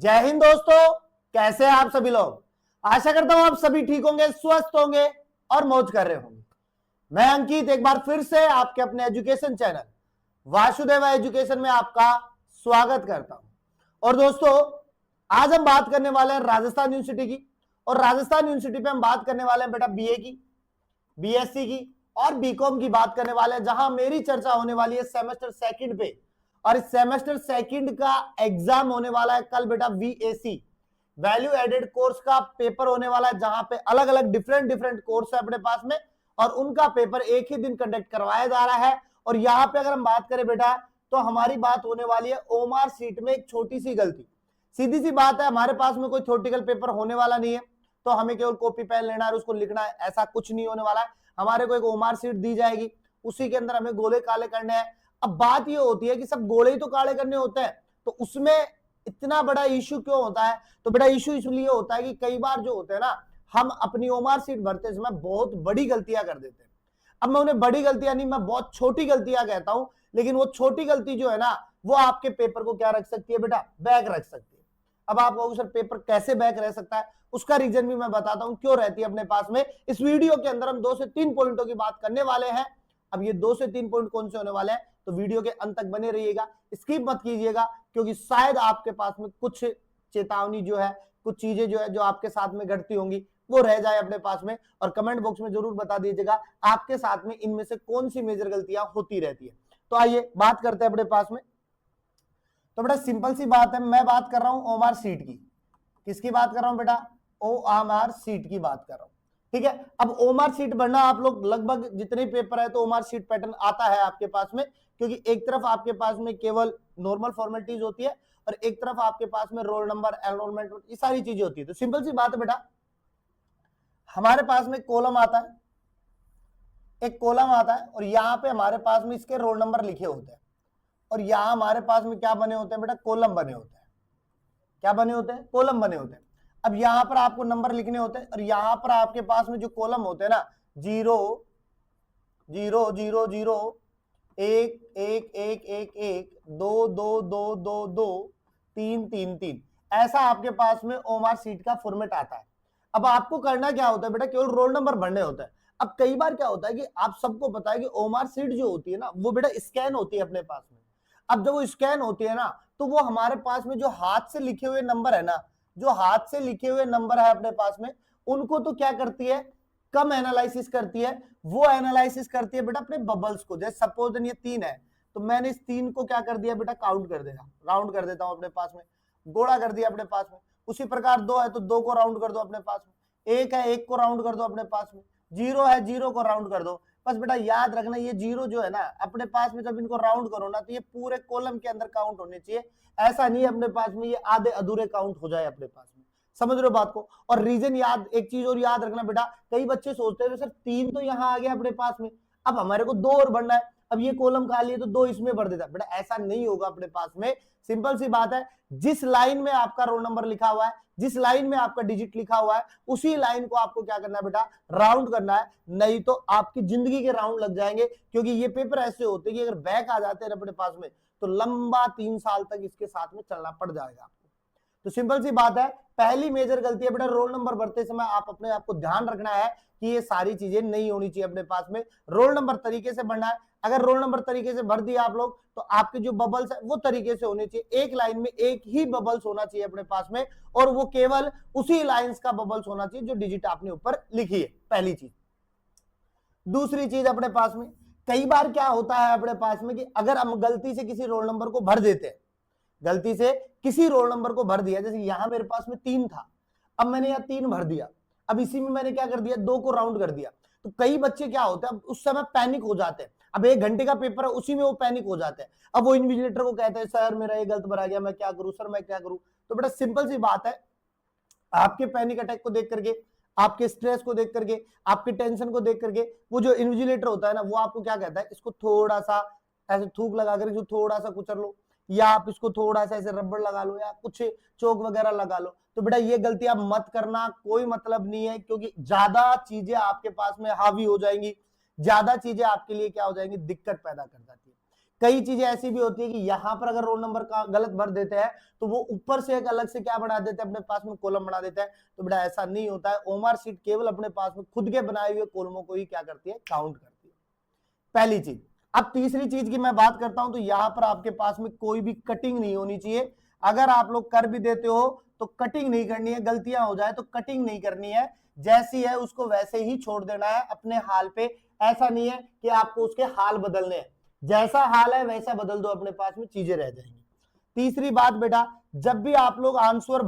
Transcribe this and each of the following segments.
जय हिंद दोस्तों, कैसे हैं आप सभी लोग। आशा करता हूं आप सभी ठीक होंगे, स्वस्थ होंगे और मौज कर रहे होंगे। मैं अंकित एक बार फिर से आपके अपने एजुकेशन चैनल वासुदेवा एजुकेशन में आपका स्वागत करता हूं। और दोस्तों, आज हम बात करने वाले हैं राजस्थान यूनिवर्सिटी की। और राजस्थान यूनिवर्सिटी पे हम बात करने वाले हैं बेटा बीए की, बीएससी की और बीकॉम की बात करने वाले हैं, जहां मेरी चर्चा होने वाली है सेमेस्टर सेकंड पे। और इस सेमेस्टर सेकंड का एग्जाम होने वाला है कल बेटा वीएसी, वैल्यू एडेड कोर्स का पेपर होने वाला है, जहां पे अलग अलग डिफरेंट कोर्स है अपने पास में और उनका पेपर एक ही दिन कंडक्ट करवाया जा रहा है। और यहाँ पे अगर हम बात करें बेटा, तो हमारी बात होने वाली है ओमार सीट में एक छोटी सी गलती। सीधी सी बात है, हमारे पास में कोई थ्योरेटिकल पेपर होने वाला नहीं है, तो हमें केवल कॉपी पेन लेना है और उसको लिखना है, ऐसा कुछ नहीं होने वाला है। हमारे को एक ओमार सीट दी जाएगी, उसी के अंदर हमें गोले काले करने हैं। अब बात ये होती है कि सब गोले ही तो काले करने होते हैं, तो उसमें इतना बड़ा इश्यू क्यों होता है? तो बेटा इश्यू इसलिए होता है कि कई बार जो होते हैं ना, हम अपनी ओमार सीट भरते समय बहुत बड़ी गलतियां कर देते हैं। अब मैं उन्हें बड़ी गलतियां नहीं, मैं बहुत छोटी गलतियां कहता हूं, लेकिन वो छोटी गलती जो है ना, वो आपके पेपर को क्या रख सकती है बेटा? बैक रख सकती है। अब आप कहोगे सर पेपर कैसे बैक रह सकता है? उसका रीजन भी मैं बताता हूं क्यों रहती है अपने पास में। इस वीडियो के अंदर हम 2 से 3 पॉइंटों की बात करने वाले हैं। अब ये 2 से 3 पॉइंट कौन से होने वाले हैं, तो वीडियो के अंत तक बने रहिएगा, स्किप मत कीजिएगा, क्योंकि शायद आपके पास में कुछ चेतावनी जो है, कुछ चीजें जो है जो आपके साथ में घटती होंगी, वो रह जाए अपने पास में। और कमेंट बॉक्स में जरूर बता दीजिएगा आपके साथ में इनमें से कौन सी मेजर गलतियां होती रहती है। तो आइए बात करते हैं अपने पास में। तो बेटा सिंपल सी बात है, मैं बात कर रहा हूं ओमार सीट की। किसकी बात कर रहा हूं बेटा? ओमार सीट की बात कर रहा हूं, ठीक है। अब ओमार सीट भरना आप लोग लगभग जितने पेपर है, तो ओमार सीट पैटर्न आता है आपके पास में, क्योंकि एक तरफ आपके पास में केवल नॉर्मल फॉर्मेलिटीज होती है और एक तरफ आपके पास में रोल नंबर, एनरोलमेंट, ये सारी चीजें होती है। तो सिंपल सी बात है बेटा, हमारे पास में कॉलम आता है, एक कॉलम आता है और यहाँ पे हमारे पास में इसके रोल नंबर लिखे होते हैं। और यहाँ हमारे पास में क्या बने होते हैं बेटा? कॉलम बने होते हैं। क्या बने होते हैं? कॉलम बने होते हैं। अब यहाँ पर आपको नंबर लिखने होते हैं और यहाँ पर आपके पास में जो कॉलम होते हैं ना, 0 0 0 0 1 1 1 1 1 2 2 2 2 2 3 3 3, ऐसा आपके पास में ओमार सीट का फॉर्मेट आता है। अब आपको करना क्या होता है बेटा? केवल रोल नंबर भरने होता है। अब कई बार क्या होता है कि आप सबको पता है कि ओमार सीट जो होती है ना, वो बेटा स्कैन होती है अपने पास में। अब जब वो स्कैन होती है ना, तो वो हमारे पास में जो हाथ से लिखे हुए नंबर है ना, जो हाथ से लिखे हुए नंबर है अपने पास में, उनको तो क्या करती है? कम एनालिसिस करती है। वो एनालिसिस करती है बेटा अपने बबल्स को। जैसे सपोज ये 3 है, तो मैंने इस 3 को क्या कर दिया बेटा? काउंट कर देगा, राउंड कर देता हूं अपने पास में, गोड़ा कर दिया अपने पास में। उसी प्रकार 2 है तो 2 को राउंड कर दो अपने पास में, 1 है 1 को राउंड कर दो अपने पास में, 0 है 0 को राउंड कर दो। बस बेटा याद रखना, ये 0 जो है ना अपने पास में, जब इनको राउंड करो ना, तो ये पूरे कॉलम के अंदर काउंट होने चाहिए। ऐसा नहीं है अपने पास में ये आधे अधूरे काउंट हो जाए अपने पास में। समझ रहे हो बात को? और रीजन याद, एक चीज और याद रखना बेटा, कई बच्चे सोचते हैं सर 3 तो यहाँ आ गया अपने पास में, अब हमारे को 2 और भरना है, अब ये कॉलम खाली है तो 2 इसमें भर देता। बेटा ऐसा नहीं होगा अपने पास में। सिंपल सी बात है, जिस लाइन में आपका रोल नंबर लिखा हुआ है, जिस लाइन में आपका डिजिट लिखा हुआ है, उसी लाइन को आपको क्या करना है बेटा? राउंड करना है। नहीं तो आपकी जिंदगी के राउंड लग जाएंगे, क्योंकि ये पेपर ऐसे होते हैं कि अगर बैक आ जाते हैं अपने पास में, तो लंबा 3 साल तक इसके साथ में चलना पड़ जाएगा आपको। तो सिंपल सी बात है, पहली मेजर गलती है बेटा, रोल नंबर भरते समय आप अपने आप को ध्यान रखना है कि ये सारी चीजें नहीं होनी चाहिए अपने पास में। रोल नंबर तरीके से भरना है। अगर रोल नंबर तरीके से भर दिया आप लोग, तो आपके जो बबल्स है वो तरीके से होने चाहिए। एक लाइन में एक ही बबल्स होना चाहिए अपने पास में, और वो केवल उसी लाइंस का बबल्स होना चाहिए जो डिजिट आपने ऊपर लिखी है, पहली चीज। दूसरी चीज अपने पास में, कई बार क्या होता है अपने पास में कि अगर हम गलती से किसी रोल नंबर को भर देते हैं, गलती से किसी रोल नंबर को भर दिया, जैसे यहां मेरे पास में 3 था, अब मैंने यहां 3 भर दिया, अब इसी में मैंने क्या कर दिया? 2 को राउंड कर दिया। तो कई बच्चे क्या होते हैं, अब उस समय पैनिक हो जाते हैं। अब 1 घंटे का पेपर है, उसी में वो पैनिक हो जाते हैं। अब वो इन्विजिलेटर को कहते हैं सर मेरा ये गलत भरा गया, मैं क्या करूं सर, मैं क्या करूं? तो बेटा सिंपल सी बात है, आपके पैनिक अटैक को देख करके, आपके स्ट्रेस को देख करके, आपके टेंशन को देख करके, वो जो इन्विजिलेटर होता है ना, वो आपको क्या कहता है? इसको थोड़ा सा ऐसे थूक लगा कर थोड़ा सा कुचल लो, या आप इसको थोड़ा सा ऐसे रबड़ लगा लो, या कुछ चोक वगैरह लगा लो। तो बेटा ये गलती आप मत करना, कोई मतलब नहीं है, क्योंकि ज्यादा चीजें आपके पास में हावी हो जाएंगी, ज्यादा चीजें आपके लिए क्या हो जाएंगी? दिक्कत पैदा कर जाती है। कई चीजें ऐसी भी होती है कि यहाँ पर अगर रोल नंबर का गलत भर देते हैं तो वो ऊपर से एक अलग से क्या बना देते हैं, अपने पास में कॉलम बना देते हैं। तो बेटा ऐसा नहीं होता है, ओएमआर शीट केवल अपने पास में खुद के बनाए हुए कॉलमों को ही क्या करती है, काउंट करती है। पहली चीज। अब तीसरी चीज की मैं बात करता हूं तो यहाँ पर आपके पास में कोई भी कटिंग नहीं होनी चाहिए। अगर आप लोग कर भी देते हो तो कटिंग नहीं करनी है, गलतियां हो जाए तो कटिंग नहीं करनी है, जैसी है उसको वैसे ही छोड़ देना है अपने हाल पे। ऐसा नहीं है कि आपको उसके हाल बदलने हैं, जैसा हाल है वैसा बदल दो, अपने पास में चीजें रह जाएंगी। तीसरी बात बेटा, जब भी आप लोग आंसर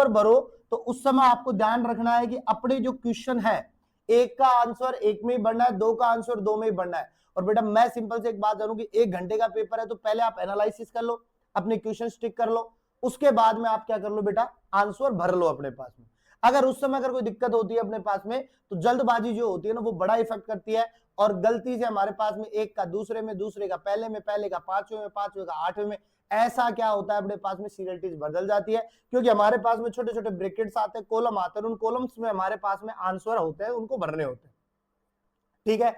भरो तो उस समय आपको ध्यान रखना है कि अपने जो क्वेश्चन है, एक का आंसर एक में ही बढ़ना है, दो का आंसर दो में ही बढ़ना है। और बेटा मैं सिंपल से एक बात जानूं कि 1 घंटे का पेपर है तो पहले आप एनालिसिस कर लो, अपने क्वेश्चन स्टिक कर लो, उसके बाद में आप क्या कर लो बेटा, आंसर भर लो अपने पास में। अगर उस समय अगर कोई दिक्कत होती है अपने पास में तो जल्दबाजी जो होती है ना वो बड़ा इफेक्ट करती है, और गलती से हमारे पास में एक का दूसरे में, दूसरे का पहले में, पहले का पांचवें में, पांचवें का आठवें में, ऐसा क्या होता है अपने पास में सीरियलिटीज बदल जाती है, क्योंकि हमारे पास में छोटे छोटे ब्रैकेट्स आते हैं, कॉलम आते हैं, उन कॉलम्स में हमारे पास में आंसर होते हैं, उनको भरने होते हैं। ठीक है।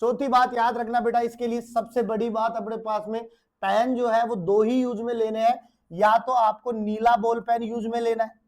चौथी बात याद रखना बेटा, इसके लिए सबसे बड़ी बात, अपने पास में पेन जो है वो 2 ही यूज में लेने हैं, या तो आपको नीला बॉल पेन यूज में लेना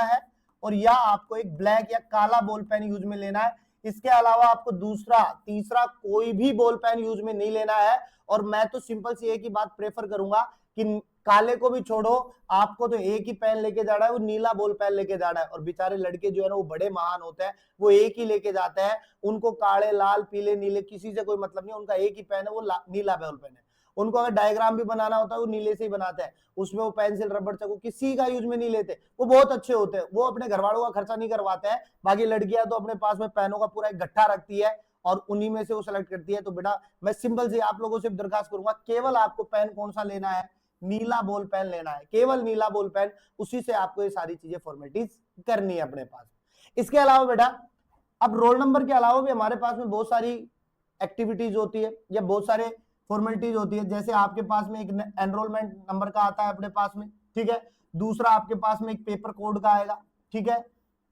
है, और या आपको एक ब्लैक या काला बॉल पेन यूज में लेना है। इसके अलावा आपको दूसरा तीसरा कोई भी बॉल पेन यूज में नहीं लेना है। और मैं तो सिंपल सी एक ही बात प्रेफर करूंगा कि काले को भी छोड़ो, आपको तो एक ही पेन लेके जाना है, वो नीला बॉल पेन लेके जाना है। और बेचारे लड़के जो है ना वो बड़े महान होते हैं, वो एक ही लेके जाते हैं, उनको काले लाल पीले नीले किसी से कोई मतलब नहीं, उनका एक ही पेन है, वो नीला बॉल पेन है। उनको अगर डायग्राम भी बनाना होता है वो नीले से ही बनाते हैं, उसमें वो पेंसिल रबड़ चाकू किसी का यूज में नहीं लेते, वो बहुत अच्छे होते हैं, वो अपने घर वालों का खर्चा नहीं करवाते हैं। बाकी लड़कियां तो अपने पास में पेनों का पूरा एक गट्ठा रखती है और उन्हीं में से वो सेलेक्ट करती है। तो बेटा मैं सिंपल से आप लोगों से दरखास्त करूंगा, केवल आपको पेन कौन सा लेना है, नीला बॉल पेन लेना है, केवल नीला बॉल पेन, उसी से आपको ये सारी चीजें फॉर्मेलिटीज करनी है अपने पास। इसके अलावा बेटा अब रोल नंबर के अलावा भी हमारे पास में बहुत सारी एक्टिविटीज होती है या बहुत सारे फॉर्मेलिटीज होती है। जैसे आपके पास में एक एनरोलमेंट नंबर का आता है अपने पास में, ठीक है। दूसरा आपके पास में एक पेपर कोड का आएगा, ठीक है।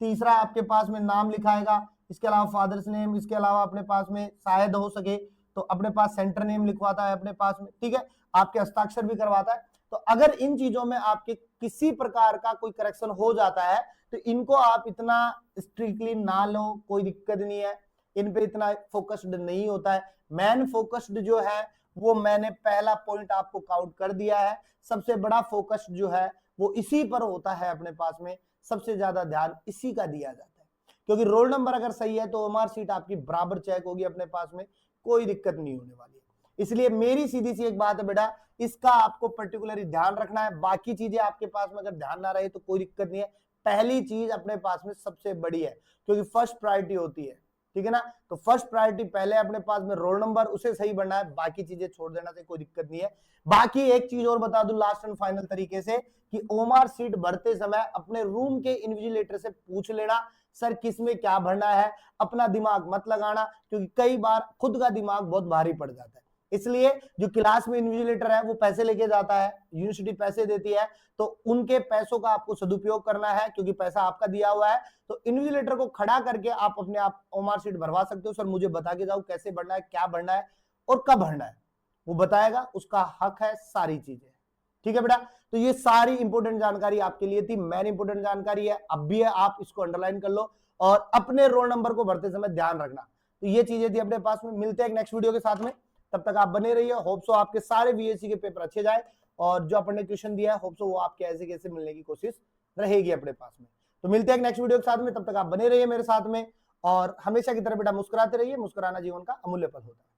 तीसरा आपके पास में नाम लिखाएगा, इसके अलावा फादर्स नेम, इसके अलावा अपने पास में शायद हो सके तो अपने पास सेंटर नेम लिखवाता है अपने पास में, ठीक है। आपके हस्ताक्षर भी करवाता है। तो अगर इन चीजों में आपके किसी प्रकार का कोई करेक्शन हो जाता है तो इनको आप इतना स्ट्रिक्टली ना लो, कोई दिक्कत नहीं है, इन पे इतना फोकस्ड नहीं होता है। मैन फोकस्ड जो है वो मैंने पहला पॉइंट आपको काउंट कर दिया है। सबसे बड़ा फोकस जो है वो इसी पर होता है, अपने पास में सबसे ज्यादा ध्यान इसी का दिया जाता है, क्योंकि रोल नंबर अगर सही है तो ओएमआर शीट आपकी बराबर चेक होगी, अपने पास में कोई दिक्कत नहीं होने वाली है। इसलिए मेरी सीधी सी एक बात है बेटा, इसका आपको पर्टिकुलरली ध्यान रखना है। बाकी चीजें आपके पास में अगर ध्यान ना रहे तो कोई दिक्कत नहीं है। पहली चीज अपने पास में सबसे बड़ी है, क्योंकि फर्स्ट प्रायोरिटी होती है, ठीक है ना। तो फर्स्ट प्रायोरिटी पहले अपने पास में रोल नंबर, उसे सही बढ़ना है, बाकी चीजें छोड़ देना से कोई दिक्कत नहीं है। बाकी एक चीज और बता दूं लास्ट एंड फाइनल तरीके से कि ओएमआर शीट भरते समय अपने रूम के इन्विजिलेटर से पूछ लेना, सर किसमें क्या भरना है, अपना दिमाग मत लगाना, क्योंकि कई बार खुद का दिमाग बहुत भारी पड़ जाता है। इसलिए जो क्लास में इन्विजिलेटर है वो पैसे लेके जाता है, यूनिवर्सिटी पैसे देती है, तो उनके पैसों का आपको सदुपयोग करना है, क्योंकि पैसा आपका दिया हुआ है। तो इन्विजिलेटर को खड़ा करके आप अपने आप ओएमआर शीट भरवा सकते हो, सर मुझे बता के जाओ कैसे भरना है, क्या भरना है और कब भरना है, वो बताएगा, उसका हक है सारी चीजें, ठीक है बेटा। तो ये सारी इंपोर्टेंट जानकारी आपके लिए थी, मैन इंपोर्टेंट जानकारी है, अब भी है, आप इसको अंडरलाइन कर लो और अपने रोल नंबर को भरते समय ध्यान रखना। तो ये चीजें थी अपने पास में। मिलते हैं एक नेक्स्ट वीडियो के साथ में, तब तक आप बने रहिए। होप सो आपके सारे बीएससी के पेपर अच्छे जाए और जो अपन ने क्वेश्चन दिया है होप सो वो आपके ऐसे कैसे मिलने की कोशिश रहेगी अपने पास में। तो मिलते हैं एक नेक्स्ट वीडियो के साथ में, तब तक आप बने रहिए मेरे साथ में और हमेशा की तरह बेटा मुस्कुराते रहिए, मुस्कुराना जीवन का अमूल्य पल होता है।